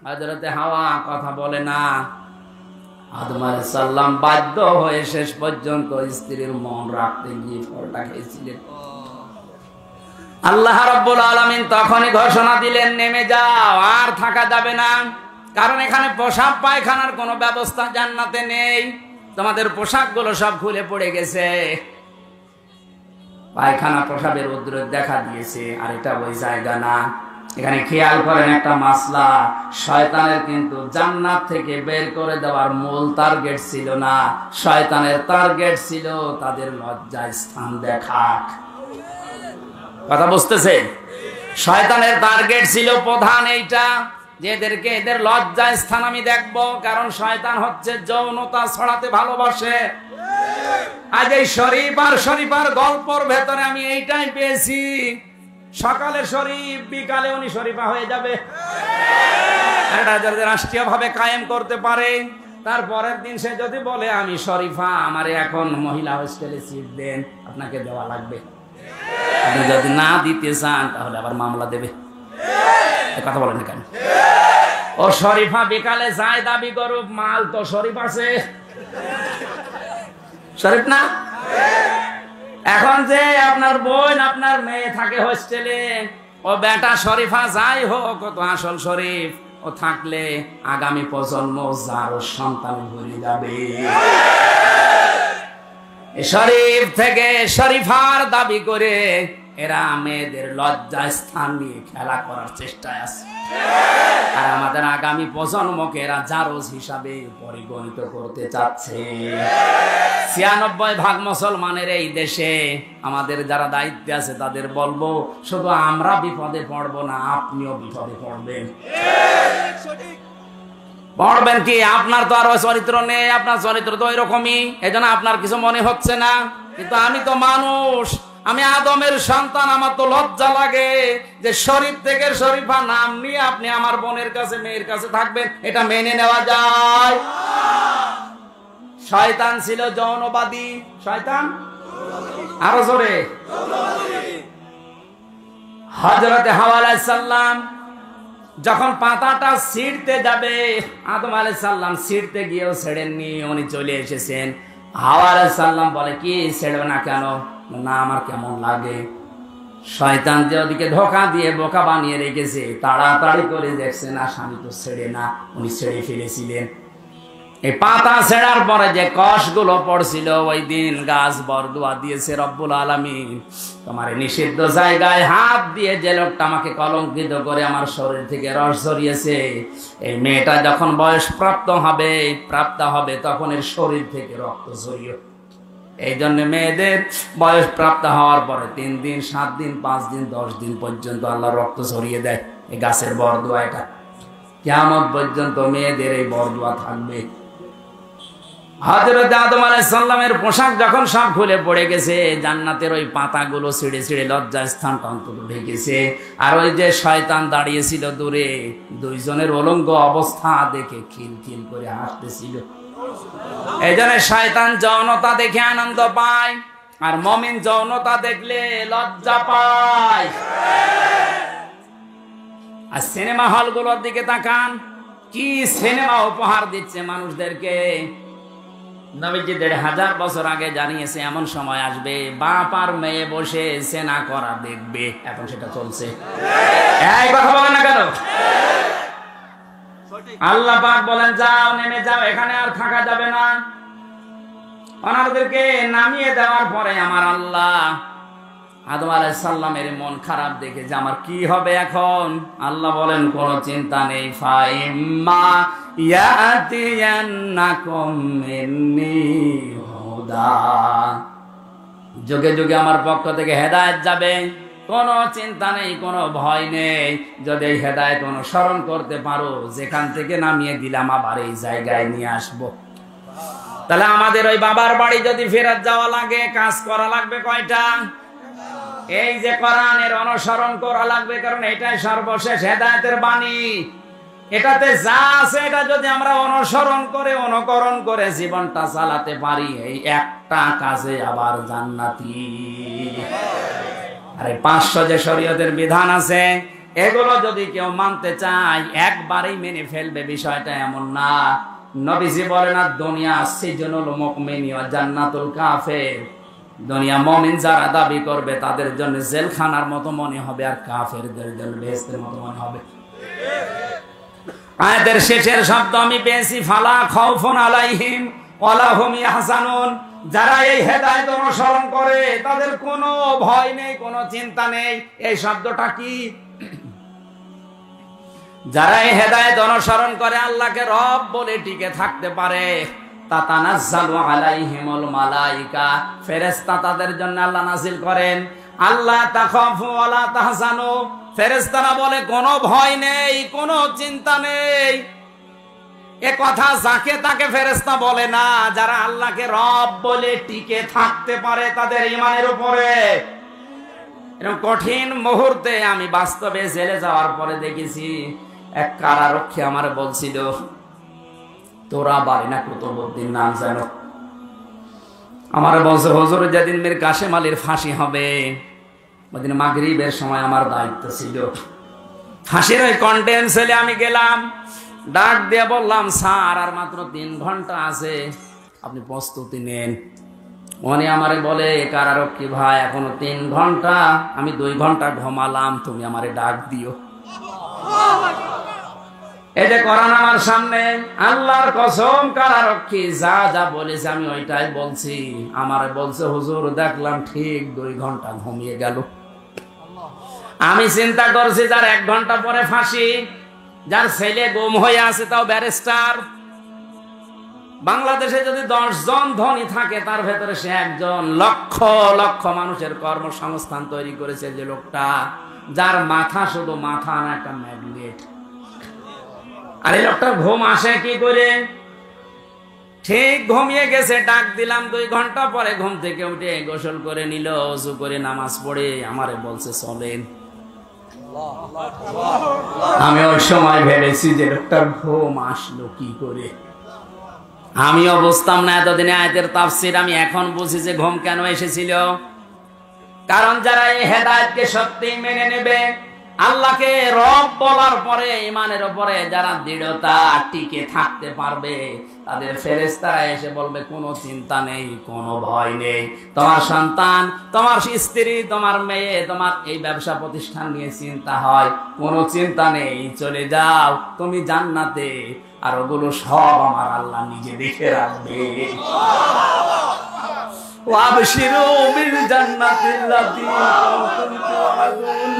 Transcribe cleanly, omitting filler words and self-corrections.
হযরতে হাওয়া কথা বলে না। আদম আলাইহিস সালাম বাধ্য হয়ে শেষ পর্যন্ত স্ত্রীর মন রাখতে গিয়ে ফলটা খেয়েছিলেন। আল্লাহ রাব্বুল আলামিন তখনই ঘোষণা দিলেন, নেমে যাও, আর থাকা যাবে না। কারণ এখানে পোশাক পায়খানার কোনো ব্যবস্থা জান্নাতে নেই। তোমাদের পোশাকগুলো সব খুলে পড়ে গেছে, পায়খানা প্রসাবের উদ্রেক দেখা দিয়েছে, আর এটা ওই জায়গা না। এখানে খেয়াল করেন একটা মাসলা, শয়তানের কিন্তু জান্নাত থেকে বের করে দেওয়ার মূল টার্গেট ছিল না, শয়তানের টার্গেট ছিল তাদের লজ্জার স্থান দেখা। কথা বুঝতেছে? শয়তানের টার্গেট ছিল প্রধান এইটা, যে এদেরকে এদের লজ্জার স্থান আমি দেখব। কারণ শয়তান হচ্ছে যৌনতা ছড়াতে ভালোবাসে। আজ এই শরীফ আর শরীফার গল্পর ভেতরে আমি এইটাই পেয়েছি, সকালে শরীফ, বিকালে উনি শরীফা হয়ে যাবে। এটা যদি রাষ্ট্রীয় ভাবে কায়েম করতে পারে, তারপরের দিন সে যদি বলে আমি শরীফা, আমারে এখন মহিলা হোস্টেলে সিট দেন, আপনাকে দেওয়া লাগবে। আপনি যদি না দিতে চান তাহলে আবার মামলা দেবে। কথা বলেন কেন? ও শরীফা বিকালে যায় দাবি করুক, মাল তো শরীফ আছে, শরীফ না। এখন যে আপনার বোন, আপনার মেয়ে থাকে হোস্টেলে, ও বেটা শরীফা যাই হোক, ও তো আসল শরীফ। ও থাকলে আগামী প্রজন্ম যার সন্তান ভরে যাবে। শরীফ থেকে শরীফার দাবি করে এরা মেয়েদের লজ্জা স্থান নিয়ে খেলা করার চেষ্টায় আছে। আর আমাদের আগামী প্রজন্মকে এরা জারজ হিসাবে পরিগণিত করতে চাচ্ছে। ৯৬% মুসলমানের এই দেশে আমাদের যারা দায়িত্বে আছে তাদের বলবো, শুধু আমরা বিপদে পড়বো না, আপনিও বিপদে পড়বেন। পড়বেন কি? আপনার তো আর চরিত্র নেই, আপনার চরিত্র তো এরকমই, এই জন্য আপনার কিছু মনে হচ্ছে না। কিন্তু আমি তো মানুষ, আমি আদমের সন্তান, আমার তো লজ্জা লাগে যে শরীফ থেকে শরীফা নাম নিয়ে আপনি আমার বোনের কাছে, মেয়ের কাছে থাকবেন, এটা মেনে নেওয়া যায়? শয়তান ছিল যৌনবাদী। শয়তান আরো জোরে। হযরতে হাওয়া আলাইহিস সালাম যখন পাতাটা ছিঁড়তে যাবে, আদম আলাইহিস সালাম ছিঁড়তে গিয়েও ছেড়েননি, উনি চলে এসেছেন। হাওয়া আলাইহিস সালাম বলে, কি ছেড়বে না কেন? না, আমার কেমন লাগে। শয়তান যে ওদিকে ধোঁকা দিয়ে বোকা বানিয়ে রেখেছে, তাড়াতাড়ি করে দেখছে না, স্বামী তো ছেড়ে না, উনি ছেড়ে ফেলেছিলেন। এই পাতা ছেড়ার পরে যে কষগুলো পড়ছিল, ওই দিন গাছ বরদুয়া দিয়েছে রব্বুল আলামিন, তোমার নিষিদ্ধ জায়গায় হাত দিয়ে যে লোকটা আমাকে কলঙ্কিত করে আমার শরীর থেকে রস ঝরিয়েছে, এই মেয়েটা যখন বয়স প্রাপ্ত হবে তখন এর শরীর থেকে রক্ত ঝরিয়ে। এই জন্য মেয়েদের বয়স প্রাপ্ত হওয়ার পরে 3 দিন, 7 দিন, 5 দিন, 10 দিন পর্যন্ত আল্লাহ রক্ত ঝরিয়ে দেয়। এই গাছের বরদুয়া, এটা কিয়ামত পর্যন্ত মেয়েদের এই বরদুয়া থাকবে। হযরত আদম আলাইহিস সালামের পোশাক যখন সব খুলে পড়ে গেছে, জান্নাতের ওই পাতাগুলো ছিঁড়ে ছিঁড়ে লজ্জা স্থানটা অন্তত ঢেকেছে। আর ওই যে শয়তান দাঁড়িয়েছিল দূরে, দুইজনের উলঙ্গ অবস্থা দেখে খিলখিল করে হাসতেছিল। এই জন্য শয়তান যৌনতা দেখে আনন্দ পায়, আর মুমিন যৌনতা দেখলে লজ্জা পায়। আর সিনেমা হলগুলোর দিকে তাকান, কি সিনেমা উপহার দিচ্ছে মানুষদেরকে। নবীজি ১৫০০ বছর আগে জানিয়েছে এমন সময় আসবে বাপ আর মেয়ে বসে সেনা করা দেখবে। এখন সেটা চলছে। এই কথা বলেন না কেন? আল্লাহ পাক বলেন, যাও, নেমে যাও, এখানে আর থাকা যাবে না। ওনাদেরকে নামিয়ে দেওয়ার পরে আমার আল্লাহ আদম আলাইহিস সালামের মন খারাপ দেখে যে আমার কি হবে এখন, আল্লাহ বলেন কোনো চিন্তা নেই, ফাইম্মা ইয়াতিয়ান্নাকুম মিন্নী হুদা, যুগে যুগে আমার পক্ষ থেকে হেদায়েত যাবে, কোনো চিন্তা নেই, কোনো ভয় নেই। যদি এই হেদায়েত অনুসরণ করতে পারো, যেখান থেকে নামিয়ে দিলাম আবার এই জায়গায় নিয়ে আসবো। তাহলে আমাদের ওই বাবার বাড়ি যদি ফেরত যাওয়া লাগে, কাজ করা লাগবে কয়টা? এই যে কোরআনের অনুসরণ করা লাগবে, কারণ এটাই সর্বশেষ হেদায়েতের বাণী। এটাতে যা আছে এটা যদি আমরা অনুসরণ করে, অনুকরণ করে জীবনটা চালাতে পারি, এই একটা কাজে আবার জান্নাতি। আরে 500 যে শরীয়তের বিধান আছে, এগুলো যদি কেউ মানতে চায় একবারেই মেনে ফেলবে, বিষয়টা এমন না। নবীজি বলেন না, দুনিয়া সিজনুল মুমিন ওয়া জান্নাতুল কাফির। দুনিয়া মুমিন যারা দাবি করবে তাদের জন্য জেলখানার মতো মনে হবে, আর কাফেরদের জন্য বেহেশতের মতো মনে হবে। আয়াতের শেষের শব্দ আমি পেয়েছি, ফালা খাউফুন আলাইহিম ওয়ালা হুম ইয়াহজানুন। যারা এই হেদায়েত অনুসরণ করে তাদের কোনো ভয় নেই, কোনো চিন্তা নেই। এই শব্দটা কি? যারা এই হেদায়েত অনুসরণ করে, আল্লাহকে রব বলে টিকে থাকতে পারে, তাতানাজ্জালু আলাইহিমুল মালাইকা, ফেরেশতা তাদের জন্য আল্লাহ নাযিল করেন। আল্লাহ তাখাফু ওয়ালা তাহজানু, ফেরেশতারা বলে কোনো ভয় নেই, কোনো চিন্তা নেই। এ কথা যাকে তাকে ফেরেশতা বলে না, যারা আল্লাহকে রব বলে টিকে থাকতে পারে তাদের ঈমানের উপরে। এরকম কঠিন মুহূর্তে আমি বাস্তবে জেলে যাওয়ার পরে দেখেছি, এক কারারক্ষী আমার বলছিল, তোরা বাড়ি না কুতুবউদ্দিন নাম জানো? আমার বলছে, হুজুর যেদিন মীর কাসেম আলীর ফাঁসি হবে ওইদিন মাগরিবের সময় আমার দায়িত্ব ছিল। ফাঁসির ওই কন্টেন্ট সেলে আমি গেলাম, ডাক দিয়ে বললাম, স্যার আর মাত্র 3 ঘন্টা আছে, আপনি প্রস্তুতি নেন। উনি আমারে বলে, কারারক্ষী ভাই এখনো 3 ঘন্টা, আমি 2 ঘন্টা ঘুমালাম, তুমি আমারে ডাক দিও। এই যে কোরআন আমার সামনে, আল্লাহর কসম কারারক্ষী যা যা বলেছে আমি ওইটাই বলছি। আমারে বলছে, হুজুর দেখলাম ঠিক 2 ঘন্টা ঘুমিয়ে গেল। আমি চিন্তা করছি, যার 1 ঘন্টা পরে ফাঁসি, যার ছেলে গুম হয়ে আছে, তাও ব্যারিস্টার। বাংলাদেশে যদি 10 জন ধনী থাকে, তার ভেতরে সে একজন। লক্ষ লক্ষ মানুষের কর্মসংস্থান তৈরি করেছে যে লোকটা, যার মাথা শুধু মাথা না, একটা ম্যাগনেট। আর এই লোকটার ঘুম আসে কি করে? ঠিক ঘুমিয়ে গেছে, ডাক দিলাম 2 ঘন্টা পরে ঘুম থেকে উঠে গোসল করে নিল, ওযু করে নামাজ পড়ে আমারে বলছে চলেন। আমি ওই সময় ভেবেছি যে লোকটার ঘুম আসলো কি করে। আমিও বুঝতাম না এতদিনে আয়াতের তাফসীর, আমি এখন বুঝি যে ঘুম কেন এসেছিল। কারণ যারা এই হেদায়েতকে সত্যি মেনে নেবে, আল্লাহকে রব বলার পরে ঈমানের উপরে যারা দৃঢ়তা টিকে থাকতে পারবে, তাদের ফেরেশতারা এসে বলবে কোনো চিন্তা নেই, কোনো ভয় নেই। তোমার সন্তান, তোমার স্ত্রী, তোমার মেয়ে, তোমার এই ব্যবসা প্রতিষ্ঠান নিয়ে চিন্তা হয়, কোনো চিন্তা নেই, চলে যাও তুমি জান্নাতে, আর ওগুলো সব আমার আল্লাহ নিজে দেখে রাখবে। ওয়াবশিরু বিল জান্নাতিল্লাতী কুনতুম তুআদুন।